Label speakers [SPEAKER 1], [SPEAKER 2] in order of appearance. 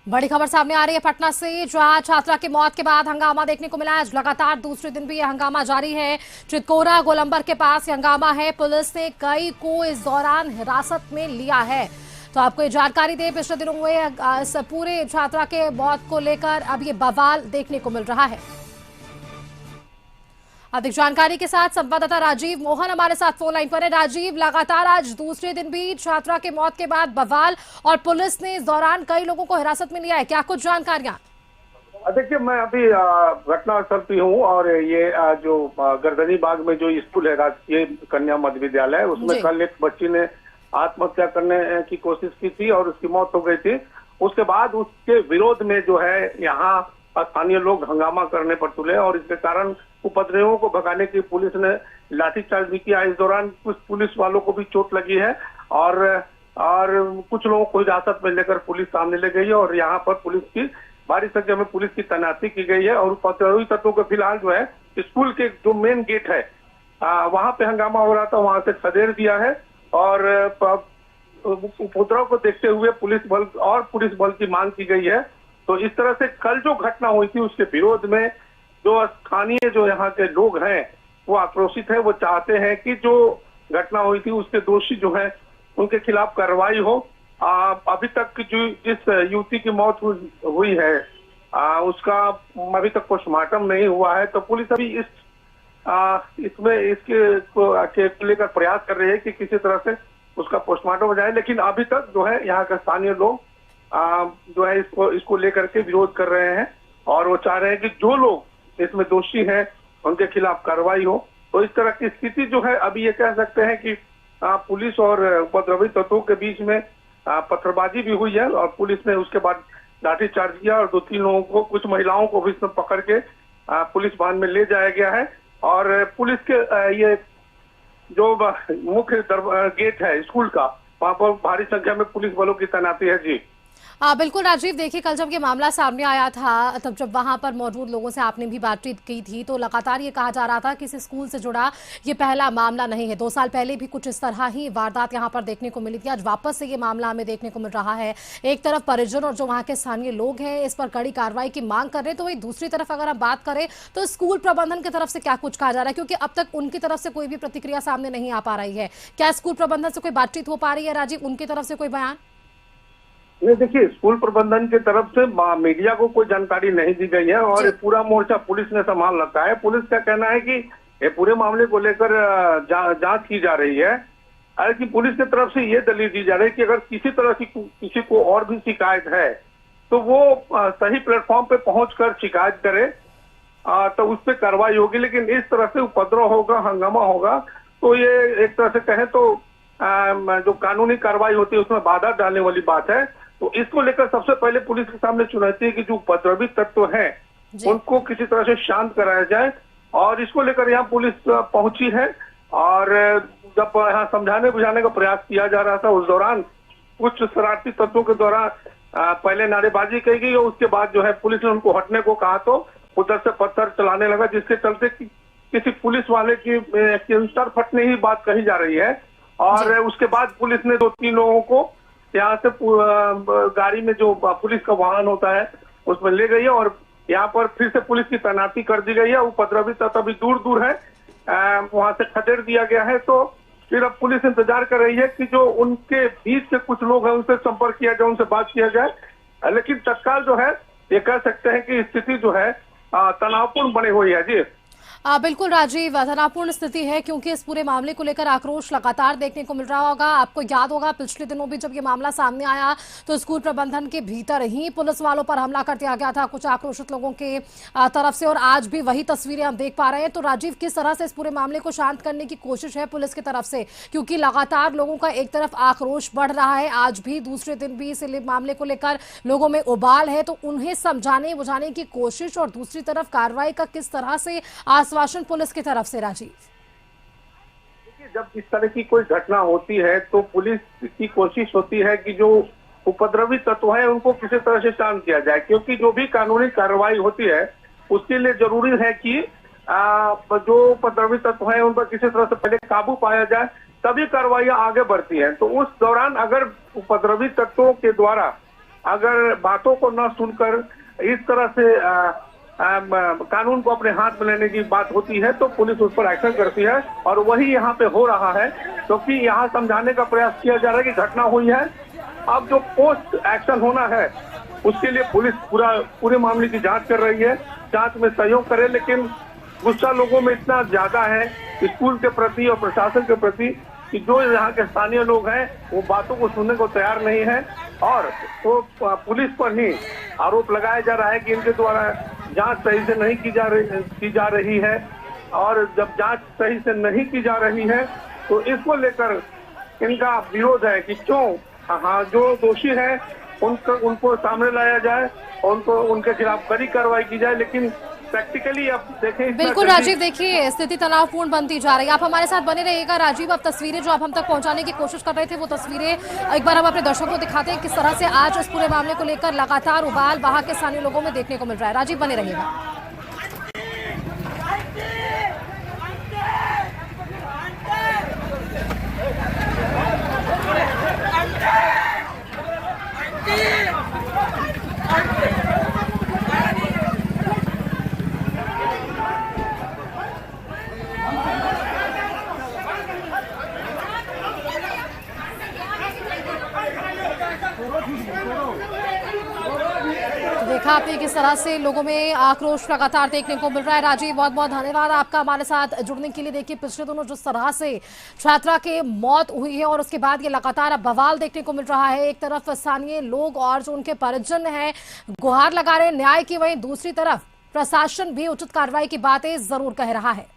[SPEAKER 1] बड़ी खबर सामने आ रही है पटना से, जहां छात्रा की मौत के बाद हंगामा देखने को मिला है। लगातार दूसरे दिन भी यह हंगामा जारी है। चितकोरा गोलंबर के पास हंगामा है। पुलिस ने कई को इस दौरान हिरासत में लिया है। तो आपको ये जानकारी दे, पिछले दिनों हुए इस पूरे छात्रा के मौत को लेकर अब ये बवाल देखने को मिल रहा है। अधिक जानकारी के साथ संवाददाता राजीव मोहन हमारे साथ फोन लाइन पर है। राजीव, लगातार आज दूसरे दिन भी छात्रा के मौत के बाद बवाल और पुलिस ने इस दौरान कई लोगों को हिरासत में लिया है, क्या कुछ जानकारियां?
[SPEAKER 2] देखिए, मैं अभी घटनास्थल पे हूँ और ये जो गर्दनी बाग में जो स्कूल है, राजकीय कन्या मध्य विद्यालय, उसमें कल एक बच्ची ने आत्महत्या करने की कोशिश की थी और उसकी मौत हो गई थी। उसके बाद उसके विरोध में जो है यहाँ स्थानीय लोग हंगामा करने पर तुले और इसके कारण उपद्रवियों को भगाने की पुलिस ने लाठीचार्ज भी किया। इस दौरान कुछ पुलिस वालों को भी चोट लगी है और कुछ लोगों को हिरासत में लेकर पुलिस सामने ले गई है और यहाँ पर पुलिस की भारी संख्या में पुलिस की तैनाती की गई है। और उपद्रवी तत्वों को फिलहाल जो है स्कूल के जो मेन गेट है वहां पे हंगामा हो रहा था, वहां से खदेड़ दिया है और उपद्रव को देखते हुए पुलिस बल की मांग की गई है। तो इस तरह से कल जो घटना हुई थी उसके विरोध में जो स्थानीय जो यहाँ के लोग हैं वो आक्रोशित है। वो चाहते हैं कि जो घटना हुई थी उसके दोषी जो है उनके खिलाफ कार्रवाई हो। अभी तक जो जिस युवती की मौत हुई है उसका अभी तक पोस्टमार्टम नहीं हुआ है। तो पुलिस अभी इसके लेकर प्रयास कर रही है कि किसी तरह से उसका पोस्टमार्टम हो जाए, लेकिन अभी तक जो है यहाँ के स्थानीय लोग जो है इसको लेकर के विरोध कर रहे हैं और वो चाह रहे हैं कि जो लोग इसमें दोषी हैं उनके खिलाफ कार्रवाई हो। तो इस तरह की स्थिति जो है अभी ये कह सकते हैं कि पुलिस और उपद्रवी तत्वों के बीच में पत्थरबाजी भी हुई है और पुलिस ने उसके बाद लाठीचार्ज किया और 2-3 लोगों को, कुछ महिलाओं को भी इसमें पकड़ के पुलिस वाहन में ले जाया गया है। और पुलिस के ये जो मुख्य गेट है स्कूल का, वहां पर भारी संख्या में पुलिस बलों की तैनाती है। जी
[SPEAKER 1] बिल्कुल राजीव, देखिए कल जब ये मामला सामने आया था तब जब वहां पर मौजूद लोगों से आपने भी बातचीत की थी तो लगातार ये कहा जा रहा था कि इस स्कूल से जुड़ा ये पहला मामला नहीं है। 2 साल पहले भी कुछ इस तरह ही वारदात यहाँ पर देखने को मिली थी। आज वापस से ये मामला हमें देखने को मिल रहा है। एक तरफ परिजन और जो वहाँ के स्थानीय लोग हैं इस पर कड़ी कार्रवाई की मांग कर रहे हैं, तो वही दूसरी तरफ अगर हम बात करें तो स्कूल प्रबंधन की तरफ से क्या कुछ कहा जा रहा है, क्योंकि अब तक उनकी तरफ से कोई भी प्रतिक्रिया सामने नहीं आ पा रही है। क्या स्कूल प्रबंधन से कोई बातचीत हो पा रही है राजीव, उनकी तरफ से कोई बयान?
[SPEAKER 2] ये देखिए, स्कूल प्रबंधन की तरफ से मीडिया को कोई जानकारी नहीं दी गई है और ये पूरा मोर्चा पुलिस ने संभाल रखा है। पुलिस का कहना है कि ये पूरे मामले को लेकर जांच की जा रही है। हालांकि पुलिस की तरफ से ये दलील दी जा रही है कि अगर किसी तरह की किसी को और भी शिकायत है तो वो सही प्लेटफॉर्म पे पहुंचकर शिकायत करे तो उस पर कार्रवाई होगी। लेकिन इस तरह से उपद्रव होगा, हंगामा होगा, तो ये एक तरह से कहें तो जो कानूनी कार्रवाई होती है उसमें बाधा डालने वाली बात है। तो इसको लेकर सबसे पहले पुलिस के सामने चुनौती है कि जो उपद्रवी तत्व हैं उनको किसी तरह से शांत कराया जाए और इसको लेकर यहाँ पुलिस पहुंची है। और जब यहाँ समझाने बुझाने का प्रयास किया जा रहा था उस दौरान कुछ शरारती तत्वों के द्वारा पहले नारेबाजी की गई और उसके बाद जो है पुलिस ने उनको हटने को कहा तो उधर से पत्थर चलाने लगा, जिसके चलते किसी पुलिस वाले की सर फटने ही बात कही जा रही है। और उसके बाद पुलिस ने 2-3 लोगों को यहाँ से गाड़ी में जो पुलिस का वाहन होता है उसमें ले गई है और यहाँ पर फिर से पुलिस की तैनाती कर दी गई है। उपद्रवी तत्व अभी दूर है, वहां से खदेड़ दिया गया है। तो फिर अब पुलिस इंतजार कर रही है कि जो उनके बीच से कुछ लोग हैं उनसे संपर्क किया जाए, उनसे बात किया जाए। लेकिन तत्काल जो है ये कह सकते हैं कि स्थिति जो है तनावपूर्ण बनी हुई है। जी
[SPEAKER 1] बिल्कुल राजीव, तनावपूर्ण स्थिति है क्योंकि इस पूरे मामले को लेकर आक्रोश लगातार देखने को मिल रहा होगा। आपको याद होगा पिछले दिनों भी जब ये मामला सामने आया तो स्कूल प्रबंधन के भीतर ही पुलिस वालों पर हमला कर दिया गया था कुछ आक्रोशित लोगों के तरफ से, और आज भी वही तस्वीरें हम देख पा रहे हैं। तो राजीव, किस तरह से इस पूरे मामले को शांत करने की कोशिश है पुलिस की तरफ से, क्योंकि लगातार लोगों का एक तरफ आक्रोश बढ़ रहा है, आज भी दूसरे दिन भी इस मामले को लेकर लोगों में उबाल है, तो उन्हें समझाने बुझाने की कोशिश और दूसरी तरफ कार्रवाई का किस तरह से आश्वासन पुलिस की तरफ से? राजीव,
[SPEAKER 2] देखिए, जब इस तरह की कोई घटना होती है तो पुलिस की कोशिश होती है कि जो उपद्रवी तत्व है उनको किसी तरह से शांत किया जाए, क्योंकि जो भी कानूनी कार्रवाई होती है उसके लिए जरूरी है कि जो उपद्रवी तत्व है उन पर किसी तरह से पहले काबू पाया जाए, तभी कार्रवाई आगे बढ़ती है। तो उस दौरान अगर उपद्रवी तत्वों के द्वारा अगर बातों को न सुनकर इस तरह से कानून को अपने हाथ में लेने की बात होती है तो पुलिस उस पर एक्शन करती है, और वही यहाँ पे हो रहा है। क्योंकि यहाँ समझाने का प्रयास किया जा रहा है कि घटना हुई है, अब जो पोस्ट एक्शन होना है उसके लिए पुलिस पूरे मामले की जांच कर रही है, जांच में सहयोग करे। लेकिन गुस्सा लोगों में इतना ज्यादा है स्कूल के प्रति और प्रशासन के प्रति कि जो यहाँ के स्थानीय लोग हैं वो बातों को सुनने को तैयार नहीं है, और तो पुलिस पर ही आरोप लगाया जा रहा है कि इनके द्वारा जांच सही से नहीं की जा रही है। और जब जांच सही से नहीं की जा रही है तो इसको लेकर इनका विरोध है कि क्यों जो दोषी है उनको सामने लाया जाए और उनके खिलाफ कड़ी कार्रवाई की जाए। लेकिन प्रैक्टिकली अब देखें,
[SPEAKER 1] बिल्कुल राजीव, देखिए स्थिति तनावपूर्ण बनती जा रही है। आप हमारे साथ बने रहिएगा राजीव। अब तस्वीरें जो आप हम तक पहुंचाने की कोशिश कर रहे थे वो तस्वीरें एक बार हम अपने दर्शकों को दिखाते हैं किस तरह से आज इस पूरे मामले को लेकर लगातार उबाल वहां के स्थानीय लोगों में देखने को मिल रहा है। राजीव बने रहिएगा। देखा आपने किस तरह से लोगों में आक्रोश लगातार देखने को मिल रहा है। राजीव, बहुत बहुत धन्यवाद आपका हमारे साथ जुड़ने के लिए। देखिए पिछले दिनों जिस तरह से छात्रा के मौत हुई है और उसके बाद ये लगातार अब बवाल देखने को मिल रहा है। एक तरफ स्थानीय लोग और जो उनके परिजन हैं गुहार लगा रहे हैं न्याय की, वहीं दूसरी तरफ प्रशासन भी उचित कार्रवाई की बातें जरूर कह रहा है।